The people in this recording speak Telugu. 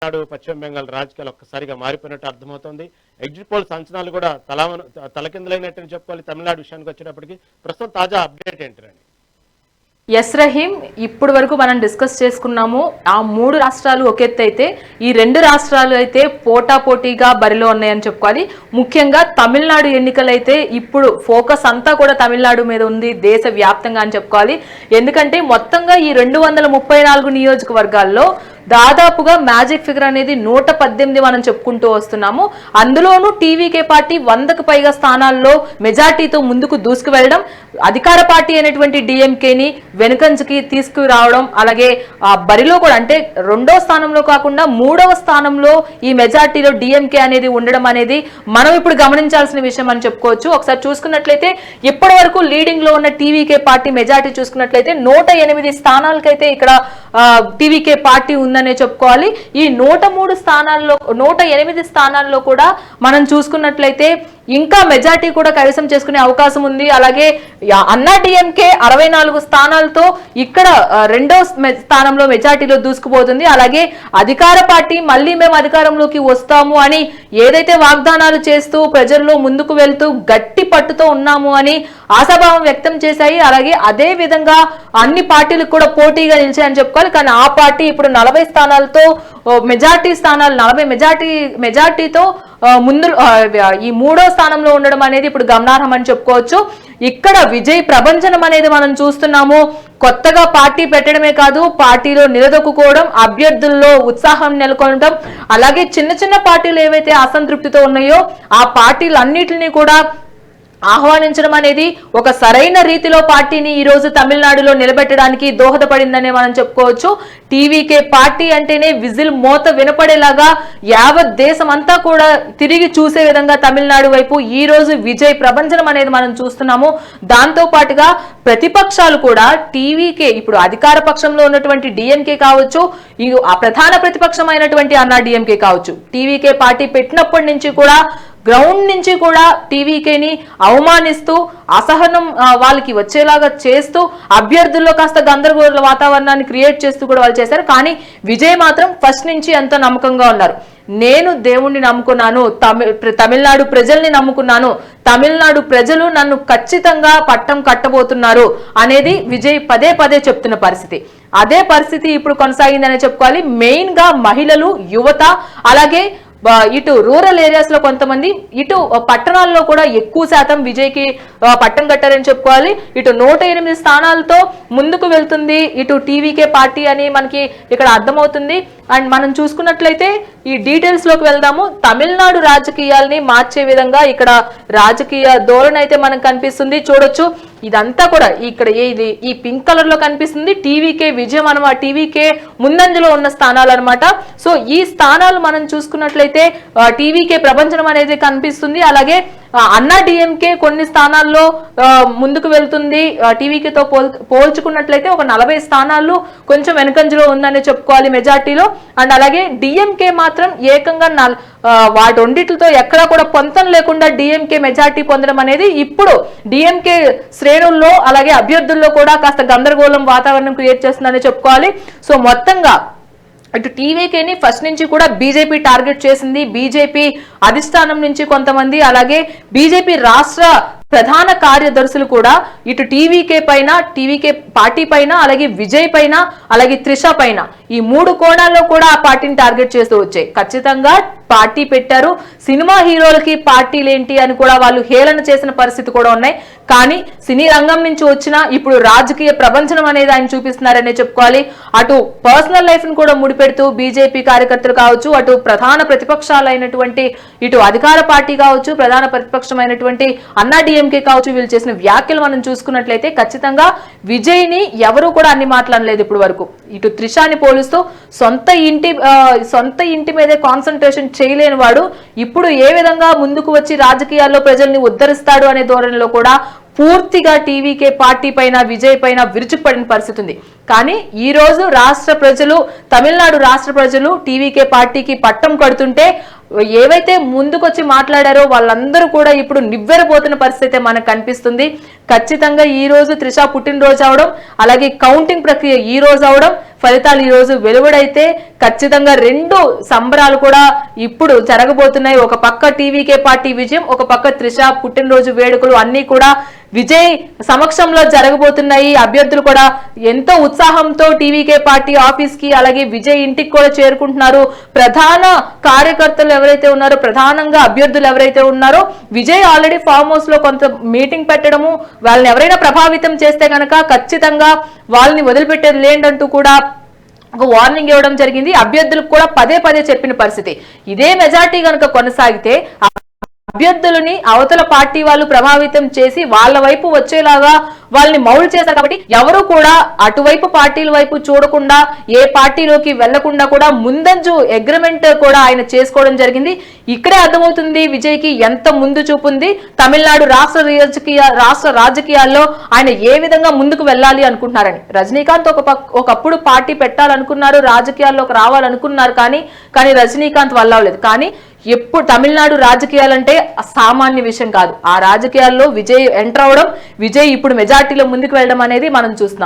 నాడు పశ్చిమ బెంగాల్ రాజకీయాలు ఒక్కసారిగా మారిపోయినట్టు అర్థమవుతుంది. ఎగ్జిట్ పోల్స్ అంచనాలు కూడా తలకిందులైనట్టు చెప్పుకోవాలి. తమిళనాడు విషయానికి వచ్చేటప్పటికి ప్రస్తుతం తాజా అప్డేట్ ఏంటండి? ఎస్ రహీం, ఇప్పుడు వరకు మనం డిస్కస్ చేసుకున్నాము. ఆ 3 రాష్ట్రాలు ఒక ఎత్తు అయితే, ఈ 2 రాష్ట్రాలు అయితే పోటాపోటీగా బరిలో ఉన్నాయని చెప్పుకోవాలి. ముఖ్యంగా తమిళనాడు ఎన్నికలు అయితే ఇప్పుడు ఫోకస్ అంతా కూడా తమిళనాడు మీద ఉంది, దేశ వ్యాప్తంగా అని చెప్పుకోవాలి. ఎందుకంటే మొత్తంగా ఈ 234 నియోజకవర్గాల్లో దాదాపుగా మ్యాజిక్ ఫిగర్ అనేది 118 మనం చెప్పుకుంటూ వస్తున్నాము. అందులోనూ టీవీకే పార్టీ 100కు పైగా స్థానాల్లో మెజార్టీతో ముందుకు దూసుకు వెళ్ళడం, అధికార పార్టీ అయినటువంటి డిఎంకేని వెనుకంజకి తీసుకురావడం, అలాగే బరిలో కూడా అంటే 2వ స్థానంలో కాకుండా 3వ స్థానంలో ఈ మెజార్టీలో డిఎంకే అనేది ఉండడం అనేది మనం ఇప్పుడు గమనించాల్సిన విషయం అని చెప్పుకోవచ్చు. ఒకసారి చూసుకున్నట్లయితే ఇప్పటి వరకు లీడింగ్ లో ఉన్న టీవీకే పార్టీ మెజార్టీ చూసుకున్నట్లయితే 108 స్థానాలకైతే ఇక్కడ టీవీకే పార్టీ ఉందనే చెప్పుకోవాలి. ఈ 108 స్థానాల్లో కూడా మనం చూసుకున్నట్లయితే ఇంకా మెజార్టీ కూడా కైవసం చేసుకునే అవకాశం ఉంది. అలాగే అన్నా డిఎంకే 64 స్థానాలతో ఇక్కడ 2వ స్థానంలో మెజార్టీలో దూసుకుపోతుంది. అలాగే అధికార పార్టీ మళ్ళీ మేము అధికారంలోకి వస్తాము అని ఏదైతే వాగ్దానాలు చేస్తూ ప్రజల్లో ముందుకు వెళ్తూ గట్టి పట్టుతో ఉన్నాము అని ఆశాభావం వ్యక్తం చేశాయి. అలాగే అదే విధంగా అన్ని పార్టీలకు కూడా పోటీగా నిలిచాయని చెప్పుకోవాలి. కానీ ఆ పార్టీ ఇప్పుడు 40 స్థానాలతో మెజార్టీ స్థానాలు 40 మెజార్టీతో ముందు ఈ 3వ స్థానంలో ఉండడం అనేది ఇప్పుడు గమనార్హం అని చెప్పుకోవచ్చు. ఇక్కడ విజయ్ ప్రభంజనం అనేది మనం చూస్తున్నాము. కొత్తగా పార్టీ పెట్టడమే కాదు, పార్టీలో నిలదొక్కుకోవడం, అభ్యర్థుల్లో ఉత్సాహం నెలకొనడం, అలాగే చిన్న చిన్న పార్టీలు ఏవైతే అసంతృప్తితో ఉన్నాయో ఆ పార్టీలన్నిటినీ కూడా ఆహ్వానించడం అనేది ఒక సరైన రీతిలో పార్టీని ఈ రోజు తమిళనాడులో నిలబెట్టడానికి దోహదపడిందనే మనం చెప్పుకోవచ్చు. టీవీకే పార్టీ అంటేనే విజిల్ మోత వినపడేలాగా యావత్ దేశం అంతా కూడా తిరిగి చూసే విధంగా తమిళనాడు వైపు ఈ రోజు విజయ్ ప్రభంజనం అనేది మనం చూస్తున్నాము. దాంతో పాటుగా ప్రతిపక్షాలు కూడా టీవీకే ఇప్పుడు అధికార పక్షంలో ఉన్నటువంటి డిఎంకే కావచ్చు, ఆ ప్రధాన ప్రతిపక్షమైనటువంటి అన్నా డిఎంకే కావచ్చు, టీవీకే పార్టీ పెట్టినప్పటి నుంచి కూడా గ్రౌండ్ నుంచి కూడా టీవీకేని అవమానిస్తూ అసహనం వాళ్ళకి వచ్చేలాగా చేస్తూ అభ్యర్థుల్లో కాస్త గందరగోళ వాతావరణాన్ని క్రియేట్ చేస్తూ కూడా వాళ్ళు చేశారు. కానీ విజయ్ మాత్రం ఫస్ట్ నుంచి ఎంతో నమ్మకంగా ఉన్నారు. నేను దేవుణ్ణి నమ్ముకున్నాను, తమిళనాడు ప్రజల్ని నమ్ముకున్నాను, తమిళనాడు ప్రజలు నన్ను ఖచ్చితంగా పట్టం కట్టబోతున్నారు అనేది విజయ్ పదే పదే చెప్తున్న పరిస్థితి. అదే పరిస్థితి ఇప్పుడు కొనసాగిందనే చెప్పుకోవాలి. మెయిన్ గా మహిళలు, యువత, అలాగే ఇటు రూరల్ ఏరియాస్ లో కొంతమంది, ఇటు పట్టణాల్లో కూడా ఎక్కువ శాతం విజయ్కి పట్టం కట్టారని చెప్పుకోవాలి. ఇటు 108 స్థానాలతో ముందుకు వెళ్తుంది ఇటు టీవీకే పార్టీ అని మనకి ఇక్కడ అర్థమవుతుంది. అండ్ మనం చూసుకున్నట్లయితే ఈ డీటెయిల్స్ లోకి వెళ్దాము. తమిళనాడు రాజకీయాల్ని మార్చే విధంగా ఇక్కడ రాజకీయ ధోరణి అయితే మనకు కనిపిస్తుంది. చూడొచ్చు, ఇదంతా కూడా ఇక్కడ ఈ పింక్ కలర్ లో కనిపిస్తుంది టీవీకే విజయం అనమాట, టీవీకే ముందంజలో ఉన్న స్థానాలు అనమాట. సో ఈ స్థానాలు మనం చూసుకున్నట్లయితే టీవీకే ప్రభంజనం అనేది కనిపిస్తుంది. అలాగే అన్నా డిఎంకే కొన్ని స్థానాల్లో ముందుకు వెళ్తుంది. టీవీకేతో పోల్చుకున్నట్లయితే ఒక 40 స్థానాలు కొంచెం వెనుకంజలో ఉందని చెప్పుకోవాలి మెజార్టీలో. అండ్ అలాగే డిఎంకే మాత్రం ఏకంగా వాటి రెండిట్లతో ఎక్కడా కూడా పొంతం లేకుండా డిఎంకే మెజార్టీ పొందడం అనేది ఇప్పుడు డిఎంకే శ్రేణుల్లో అలాగే అభ్యర్థుల్లో కూడా కాస్త గందరగోళం వాతావరణం క్రియేట్ చేస్తుందని చెప్పుకోవాలి. సో మొత్తంగా ఇటు టీవీకేని ఫస్ట్ నుంచి కూడా బీజేపీ టార్గెట్ చేసింది. బీజేపీ అధిష్టానం నుంచి కొంతమంది, అలాగే బీజేపీ రాష్ట్ర ప్రధాన కార్యదర్శులు కూడా ఇటు టీవీకే పైన, టీవీకే పార్టీ పైన, అలాగే విజయ్ పైన, అలాగే త్రిష పైన ఈ 3 కోణాల్లో కూడా ఆ పార్టీని టార్గెట్ చేస్తూ వచ్చాయి. ఖచ్చితంగా పార్టీ పెట్టారు, సినిమా హీరోలకి పార్టీలేంటి అని కూడా వాళ్ళు హేళన చేసిన పరిస్థితి కూడా ఉన్నాయి. కానీ సినీ రంగం నుంచి వచ్చిన ఇప్పుడు రాజకీయ ప్రపంచం అనేది ఆయన చూపిస్తున్నారనే చెప్పుకోవాలి. అటు పర్సనల్ లైఫ్ ను కూడా ముడిపెడుతూ బీజేపీ కార్యకర్తలు కావచ్చు, అటు ప్రధాన ప్రతిపక్షాలైనటువంటి ఇటు అధికార పార్టీ కావచ్చు, ప్రధాన ప్రతిపక్షమైనటువంటి అన్నా డిఎంకే కావచ్చు, వీళ్ళు చేసిన వ్యాఖ్యలు మనం చూసుకున్నట్లయితే ఖచ్చితంగా విజయ్ ని ఎవరు కూడా అన్ని మాట్లాడలేదు ఇప్పుడు వరకు. ఇటు త్రిషాని పోలుస్తూ సొంత ఇంటి మీదే కాన్సన్ట్రేషన్ చేయలేని వాడు ఇప్పుడు ఏ విధంగా ముందుకు వచ్చి రాజకీయాల్లో ప్రజల్ని ఉద్ధరిస్తాడు అనే ధోరణిలో కూడా పూర్తిగా టీవీకే పార్టీ పైన, విజయ్ పైన విరుచుకుపడిన పరిస్థితి ఉంది. కానీ ఈ రోజు రాష్ట్ర ప్రజలు, తమిళనాడు రాష్ట్ర ప్రజలు టీవీకే పార్టీకి పట్టం కడుతుంటే ఏవైతే ముందుకొచ్చి మాట్లాడారో వాళ్ళందరూ కూడా ఇప్పుడు నివ్వెరపోతున్న పరిస్థితి మనకు కనిపిస్తుంది. ఖచ్చితంగా ఈ రోజు త్రిష పుట్టినరోజు అవడం, అలాగే కౌంటింగ్ ప్రక్రియ ఈ రోజు అవడం, ఫలితాలు ఈ రోజు వెలువడైతే ఖచ్చితంగా రెండు సంబరాలు కూడా ఇప్పుడు జరగబోతున్నాయి. ఒక పక్క టీవీకే పార్టీ విజయం, ఒక పక్క త్రిష పుట్టినరోజు వేడుకలు అన్ని కూడా విజయ్ సమక్షంలో జరగబోతున్నాయి. అభ్యర్థులు కూడా ఎంతో ఉత్సాహంతో టీవీకే పార్టీ ఆఫీస్ కి అలాగే విజయ్ ఇంటికి కూడా చేరుకుంటున్నారు. ప్రధాన కార్యకర్తలు ఎవరైతే ఉన్నారో, ప్రధానంగా అభ్యర్థులు ఎవరైతే ఉన్నారో, విజయ్ ఆల్రెడీ ఫామ్ హౌస్ లో కొంత మీటింగ్ పెట్టడము, వాళ్ళని ఎవరైనా ప్రభావితం చేస్తే కనుక ఖచ్చితంగా వాళ్ళని వదిలిపెట్టేది లేండంటూ కూడా ఒక వార్నింగ్ ఇవ్వడం జరిగింది. అభ్యర్థులకు కూడా పదే పదే చెప్పిన పరిస్థితి. ఇదే మెజార్టీ కనుక కొనసాగితే అభ్యర్థులని అవతల పార్టీ వాళ్ళు ప్రభావితం చేసి వాళ్ళ వైపు వచ్చేలాగా వాళ్ళని మౌల్డ్ చేశారు. కాబట్టి ఎవరు కూడా అటువైపు పార్టీల వైపు చూడకుండా, ఏ పార్టీలోకి వెళ్లకుండా కూడా ముందంజు అగ్రిమెంట్ కూడా ఆయన చేసుకోవడం జరిగింది. ఇక్కడే అర్థమవుతుంది విజయ్ కి ఎంత ముందు చూపు ఉంది. తమిళనాడు రాష్ట్ర రాజకీయాల్లో ఆయన ఏ విధంగా ముందుకు వెళ్ళాలి అనుకుంటున్నారని. రజనీకాంత్ ఒకప్పుడు పార్టీ పెట్టాలనుకున్నారు, రాజకీయాల్లోకి రావాలనుకున్నారు, కానీ రజనీకాంత్ వల్ల అవ్వలేదు. కానీ ఎప్పుడు తమిళనాడు రాజకీయాలంటే సామాన్య విషయం కాదు. ఆ రాజకీయాల్లో విజయ్ ఎంటర్ అవడం, విజయ్ ఇప్పుడు మెజార్టీలో ముందుకు వెళ్ళడం అనేది మనం చూస్తున్నాం.